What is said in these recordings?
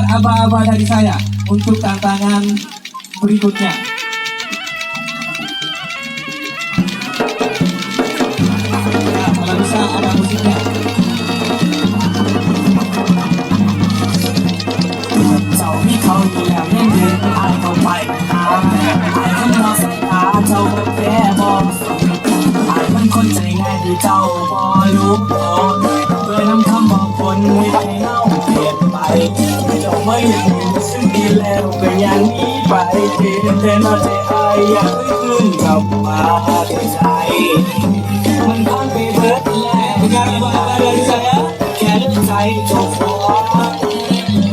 dengar aba-aba dari saya untuk tantangan berikutnya. Nah, kalau bisa ada musiknya. เจ้ามีเขาอยู่แล้วยังเดินอายเข้าไปตามอายคนนอกสายตาเจ้าก็แพ้บอกอายมันคนใจง่ายที่เจ้าบ่รู้โดยนำคำบอกคนไม่ให้เล่าเปลี่ยนไปเจ้าไม่ยังอยู่ซึ่งดีแล้วก็ยังมีไปเพียงแต่นอกใจอายอยากให้คืนกลับมาด้วยใจมันผ่านไปเบิดแล้ว Dengar aba-aba dari saya. แค่เลือกใจเจ้าขอ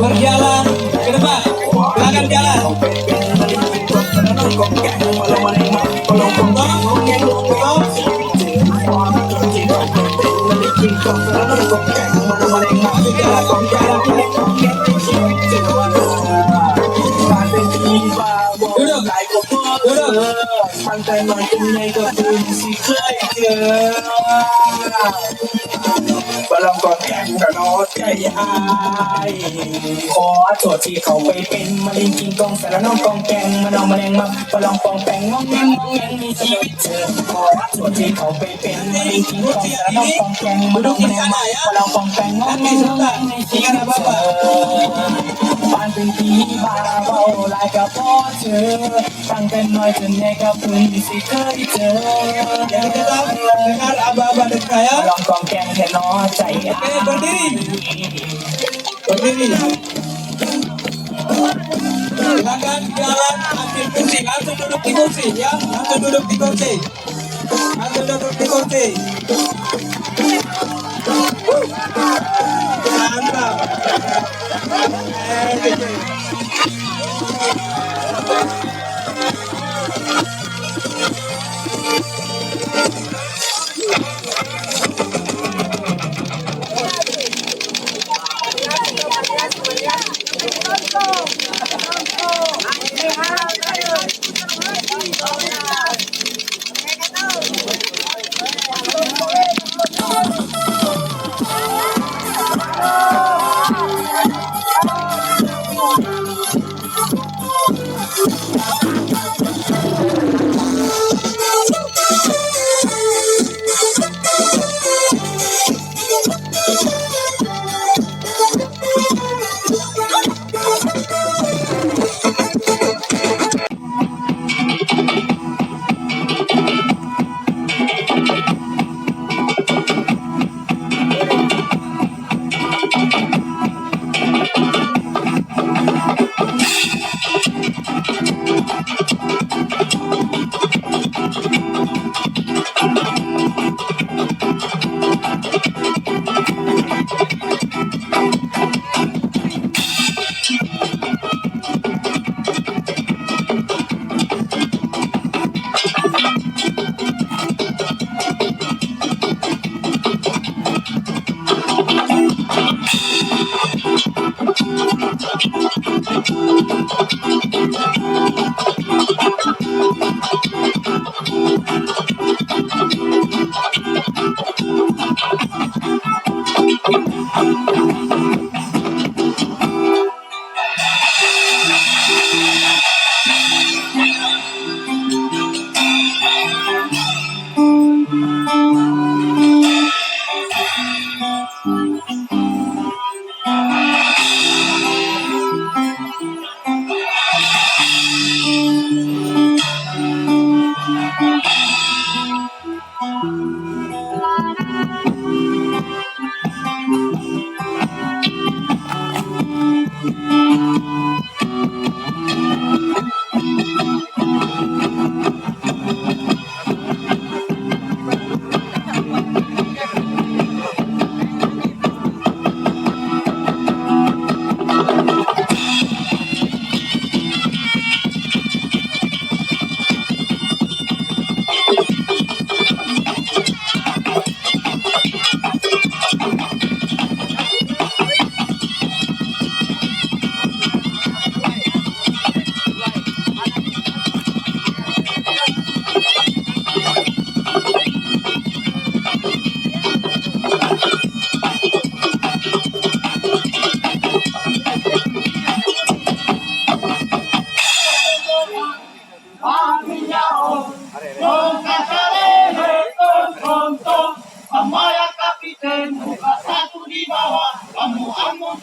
Berjalan ke depan. Silakan jalan. Duduk. ตั้งแต่น้อยจนใหญ่ก็เพิ่งสิเคยเจอบลองกอดแขนกระโดดใจอายขอโทษที่เขาไปเป็นมาเล่นกินกองสารน้องกองแกงมันเอามาแรงมาบลองปองแปงงองแงงงองแงงมีชีวิตเธอขอโทษที่เขาไปเป็นมาเล่นกินกองสารน้องกองแกงมันเอามาแรงมาบลองปองแปงงองแงงงองแงงมีชีวิตเธอบ้านเป็นปีบ้าเบาลายกับพ่อเธอตั้งแต่น้อยจนใหญ่ก็เพิ่งสิเคยเจอ Yang tetap dengar aba-aba dari saya. ลองกองแกงแค่น้อใจอาย Oke, berdiri. Berdiri. Silakan jalan ambil kursi, langsung duduk di kursi ya, langsung duduk di kursi. Langsung duduk di kursi. Mantap.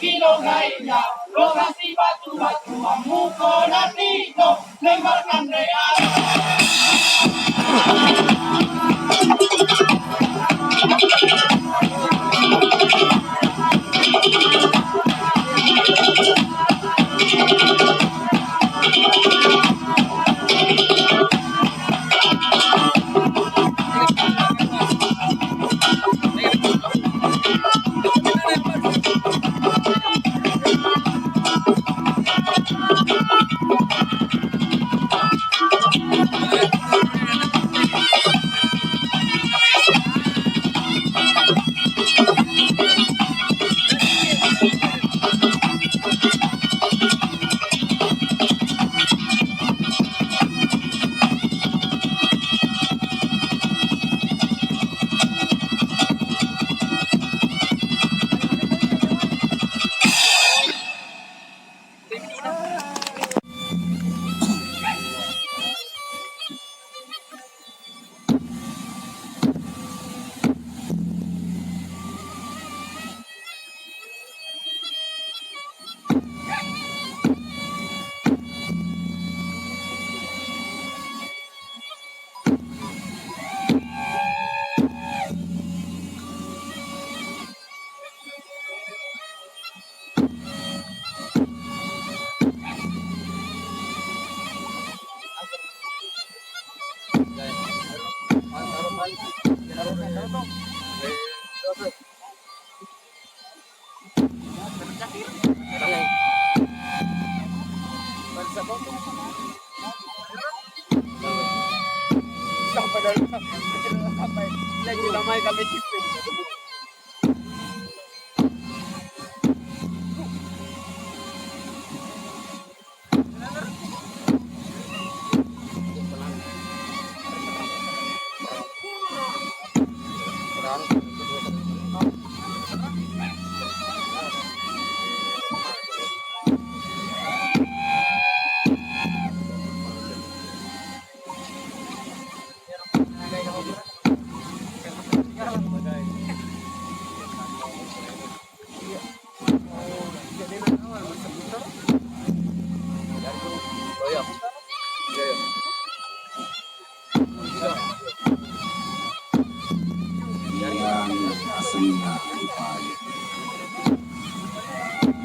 Ilongainya, lokasi batu-batu Muko dan Nino lemparkan real. Sampai lagi ramai kami cipin.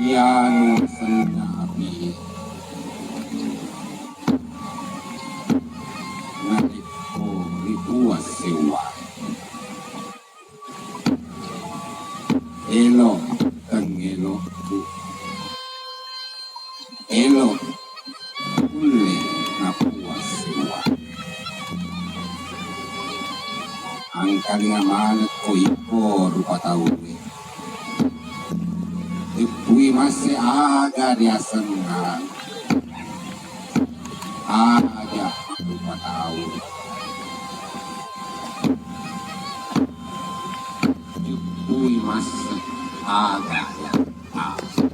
Yanu senapi Naliko ritua sewa Elo tangelo tu Elo ule napua sewa Angkalinga mana ko ipo rupa tauri Ipui masih aga dia senang Aga lupa tahu Ipui masih aga dia tahu